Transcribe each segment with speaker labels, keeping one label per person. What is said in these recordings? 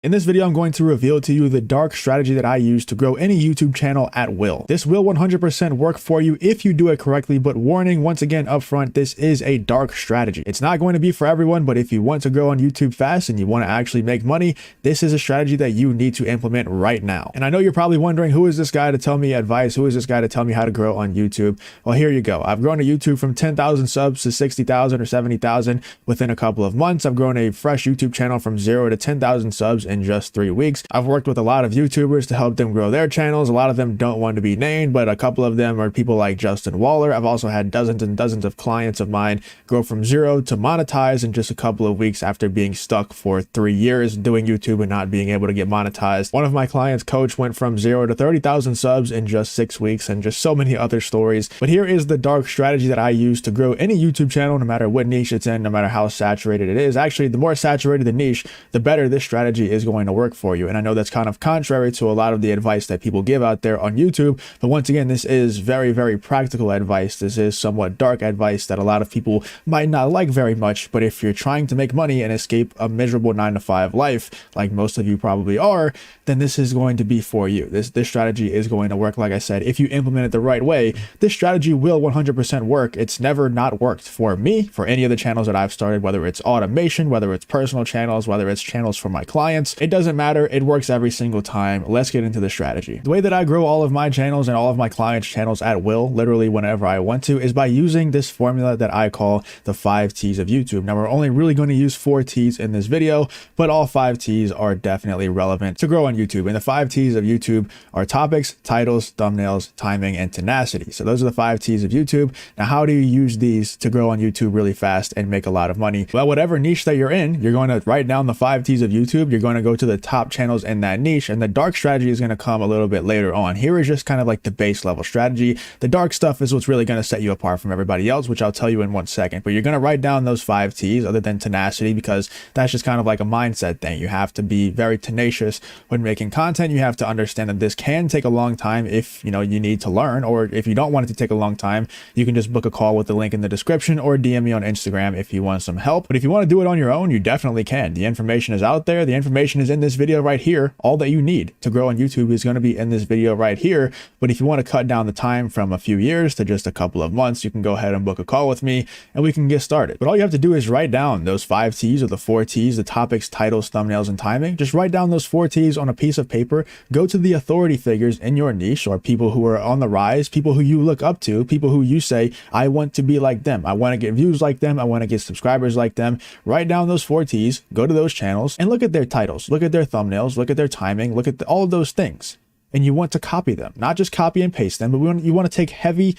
Speaker 1: In this video, I'm going to reveal to you the dark strategy that I use to grow any YouTube channel at will. This will 100% work for you if you do it correctly, but warning, once again, upfront, this is a dark strategy. It's not going to be for everyone, but if you want to grow on YouTube fast and you want to actually make money, this is a strategy that you need to implement right now. And I know you're probably wondering, who is this guy to tell me advice? Who is this guy to tell me how to grow on YouTube? Well, here you go. I've grown to YouTube from 10,000 subs to 60,000 or 70,000 within a couple of months. I've grown a fresh YouTube channel from 0 to 10,000 subs in just 3 weeks. I've worked with a lot of YouTubers to help them grow their channels. A lot of them don't want to be named, but a couple of them are people like Justin Waller. I've also had dozens and dozens of clients of mine grow from 0 to monetize in just a couple of weeks after being stuck for 3 years doing YouTube and not being able to get monetized. One of my clients, Coach, went from 0 to 30,000 subs in just 6 weeks, and just so many other stories. But here is the dark strategy that I use to grow any YouTube channel, no matter what niche it's in, no matter how saturated it is. Actually, the more saturated the niche, the better this strategy is going to work for you. And I know that's kind of contrary to a lot of the advice that people give out there on YouTube, but once again, this is very, very practical advice. This is somewhat dark advice that a lot of people might not like very much, but if you're trying to make money and escape a miserable 9-to-5 life, like most of you probably are, then this is going to be for you. This strategy is going to work. Like I said, if you implement it the right way, this strategy will 100% work. It's never not worked for me, for any of the channels that I've started, whether it's automation, whether it's personal channels, whether it's channels for my clients. It doesn't matter. It works every single time. Let's get into the strategy. The way that I grow all of my channels and all of my clients' channels at will, literally whenever I want to, is by using this formula that I call the 5 T's of YouTube. Now, we're only really going to use 4 T's in this video, but all 5 T's are definitely relevant to grow on YouTube. And the 5 T's of YouTube are topics, titles, thumbnails, timing, and tenacity. So those are the 5 T's of YouTube. Now, how do you use these to grow on YouTube really fast and make a lot of money? Well, whatever niche that you're in, you're going to write down the 5 T's of YouTube. You're going to go to the top channels in that niche, and the dark strategy is going to come a little bit later on. Here is just kind of like the base level strategy. The dark stuff is what's really going to set you apart from everybody else, which I'll tell you in 1 second. But you're going to write down those 5 T's other than tenacity, because that's just kind of like a mindset thing. You have to be very tenacious when making content. You have to understand that this can take a long time if you need to learn, or if you don't want it to take a long time, you can just book a call with the link in the description or DM me on Instagram if you want some help. But if you want to do it on your own, you definitely can. The information is out there. The information is in this video right here. All that you need to grow on YouTube is going to be in this video right here. But if you want to cut down the time from a few years to just a couple of months, you can go ahead and book a call with me and we can get started. But all you have to do is write down those 5 T's or the 4 T's, the topics, titles, thumbnails, and timing. Just write down those 4 T's on a piece of paper. Go to the authority figures in your niche, or people who are on the rise, people who you look up to, people who you say, I want to be like them. I want to get views like them. I want to get subscribers like them. Write down those 4 T's, go to those channels and look at their titles, look at their thumbnails, look at their timing, look at all of those things. And you want to copy them, not just copy and paste them, but you want to take heavy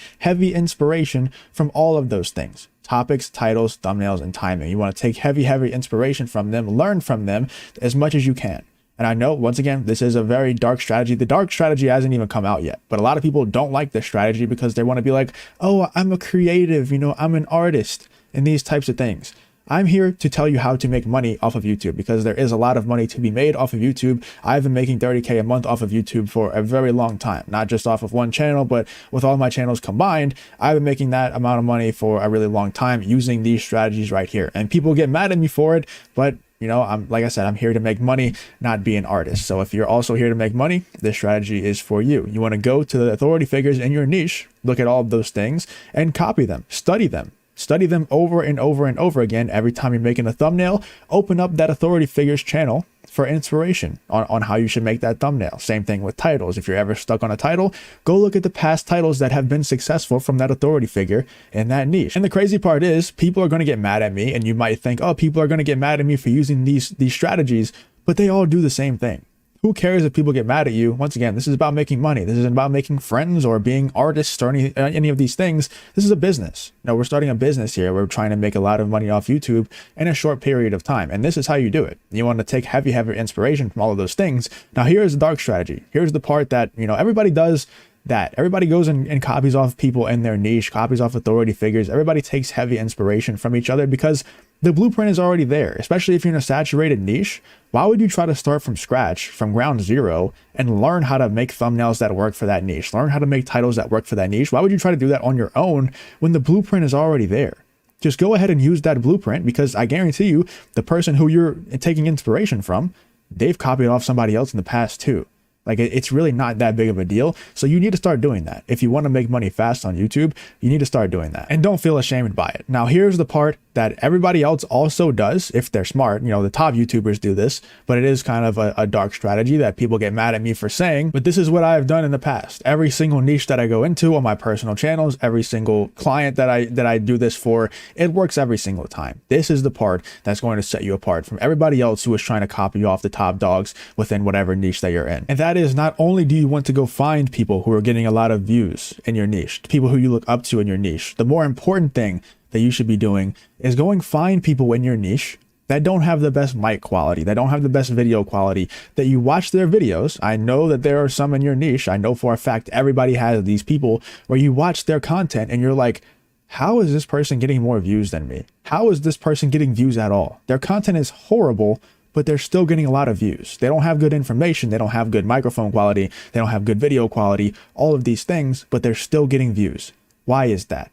Speaker 1: inspiration from all of those things. Topics, titles, thumbnails, and timing. You want to take heavy inspiration from them, learn from them as much as you can. And I know, once again, this is a very dark strategy. The dark strategy hasn't even come out yet, but a lot of people don't like this strategy because they want to be like, oh, I'm a creative, I'm an artist, and these types of things. I'm here to tell you how to make money off of YouTube, because there is a lot of money to be made off of YouTube. I've been making 30K a month off of YouTube for a very long time, not just off of one channel, but with all my channels combined, I've been making that amount of money for a really long time using these strategies right here. And people get mad at me for it, but like I said, I'm here to make money, not be an artist. So if you're also here to make money, this strategy is for you. You want to go to the authority figures in your niche, look at all of those things and copy them, study them. Study them over and over and over again. Every time you're making a thumbnail, open up that authority figures channel for inspiration on how you should make that thumbnail. Same thing with titles. If you're ever stuck on a title, go look at the past titles that have been successful from that authority figure in that niche. And the crazy part is, people are going to get mad at me, and you might think, oh, people are going to get mad at me for using these strategies, but they all do the same thing. Who cares if people get mad at you? Once again, this is about making money. This isn't about making friends or being artists or any of these things. This is a business. We're starting a business here. We're trying to make a lot of money off YouTube in a short period of time. And this is how you do it. You want to take heavy inspiration from all of those things. Now, here's the dark strategy. Here's the part that, everybody does that. Everybody goes and copies off people in their niche, copies off authority figures. Everybody takes heavy inspiration from each other because the blueprint is already there, especially if you're in a saturated niche. Why would you try to start from scratch, from ground zero, and learn how to make thumbnails that work for that niche, learn how to make titles that work for that niche? Why would you try to do that on your own when the blueprint is already there? Just go ahead and use that blueprint, because I guarantee you the person who you're taking inspiration from, they've copied off somebody else in the past too. Like it's really not that big of a deal. So you need to start doing that. If you want to make money fast on YouTube, you need to start doing that. And don't feel ashamed by it. Now, here's the part that everybody else also does if they're smart. You know, the top YouTubers do this, but it is kind of a dark strategy that people get mad at me for saying. But this is what I've done in the past. Every single niche that I go into on my personal channels, every single client that I do this for, it works every single time. This is the part that's going to set you apart from everybody else who is trying to copy you off the top dogs within whatever niche that you're in. And that is, not only do you want to go find people who are getting a lot of views in your niche, people who you look up to in your niche, the more important thing that you should be doing is going find people in your niche that don't have the best mic quality, that don't have the best video quality, that you watch their videos. I know that there are some in your niche. I know for a fact everybody has these people where you watch their content and you're like, how is this person getting more views than me? How is this person getting views at all? Their content is horrible, but they're still getting a lot of views. They don't have good information. They don't have good microphone quality. They don't have good video quality, all of these things, but they're still getting views. Why is that?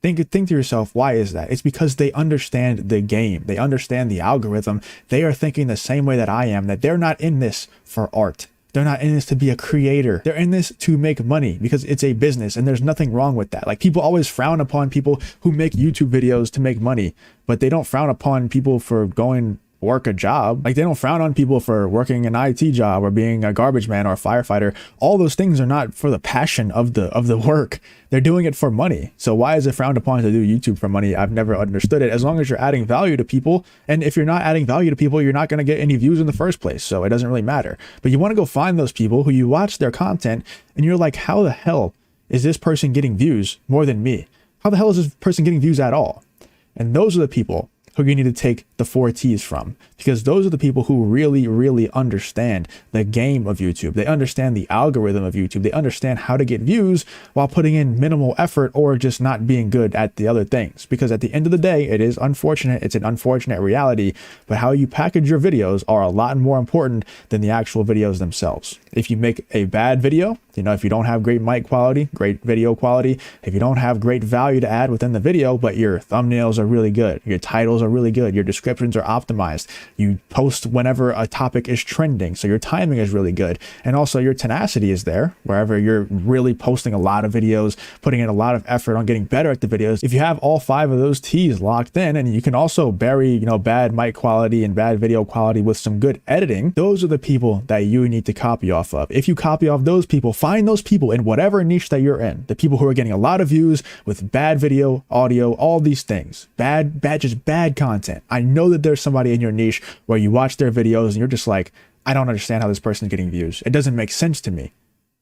Speaker 1: Think to yourself, why is that? It's because they understand the game. They understand the algorithm. They are thinking the same way that I am, that they're not in this for art. They're not in this to be a creator. They're in this to make money because it's a business, and there's nothing wrong with that. Like, people always frown upon people who make YouTube videos to make money, but they don't frown upon people for going work a job. Like, they don't frown on people for working an IT job or being a garbage man or a firefighter. All those things are not for the passion of the work. They're doing it for money. So why is it frowned upon to do YouTube for money? I've never understood it. As long as you're adding value to people, and if you're not adding value to people, you're not going to get any views in the first place. So it doesn't really matter. But you want to go find those people who you watch their content and you're like, how the hell is this person getting views more than me? How the hell is this person getting views at all? And those are the people who you need to take the 4 T's from, because those are the people who really, really understand the game of YouTube. They understand the algorithm of YouTube. They understand how to get views while putting in minimal effort or just not being good at the other things. Because at the end of the day, it is unfortunate. It's an unfortunate reality, but how you package your videos are a lot more important than the actual videos themselves. If you make a bad video, you know, if you don't have great mic quality, great video quality, if you don't have great value to add within the video, but your thumbnails are really good, your titles are really good, your descriptions are optimized, you post whenever a topic is trending, so your timing is really good, and also your tenacity is there, wherever you're really posting a lot of videos, putting in a lot of effort on getting better at the videos. If you have all 5 of those T's locked in, and you can also bury, you know, bad mic quality and bad video quality with some good editing, those are the people that you need to copy off of. If you copy off those people, find those people in whatever niche that you're in, the people who are getting a lot of views with bad video, audio, all these things, just bad content. I know that there's somebody in your niche where you watch their videos and you're just like, I don't understand how this person is getting views. It doesn't make sense to me.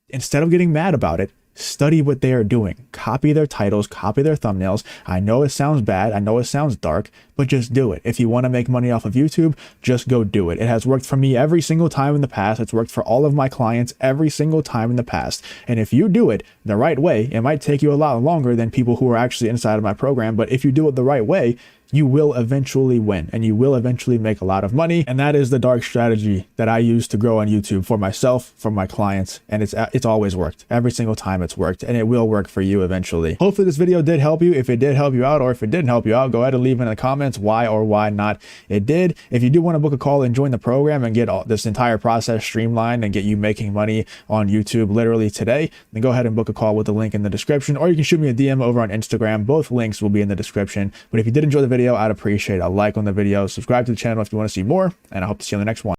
Speaker 1: Instead of getting mad about it, study what they are doing. Copy their titles, copy their thumbnails. I know it sounds bad. I know it sounds dark, but just do it. If you want to make money off of YouTube, just go do it. It has worked for me every single time in the past. It's worked for all of my clients every single time in the past. And if you do it the right way, it might take you a lot longer than people who are actually inside of my program. But if you do it the right way, you will eventually win and you will eventually make a lot of money. And that is the dark strategy that I use to grow on YouTube for myself, for my clients. And it's always worked. Every single time it's worked, and it will work for you eventually. Hopefully this video did help you. If it did help you out, or if it didn't help you out, go ahead and leave in the comments why or why not it did. If you do want to book a call and join the program and get this entire process streamlined and get you making money on YouTube literally today, then go ahead and book a call with the link in the description, or you can shoot me a DM over on Instagram. Both links will be in the description. But if you did enjoy the video, I'd appreciate a like on the video. Subscribe to the channel if you want to see more, and I hope to see you on the next one.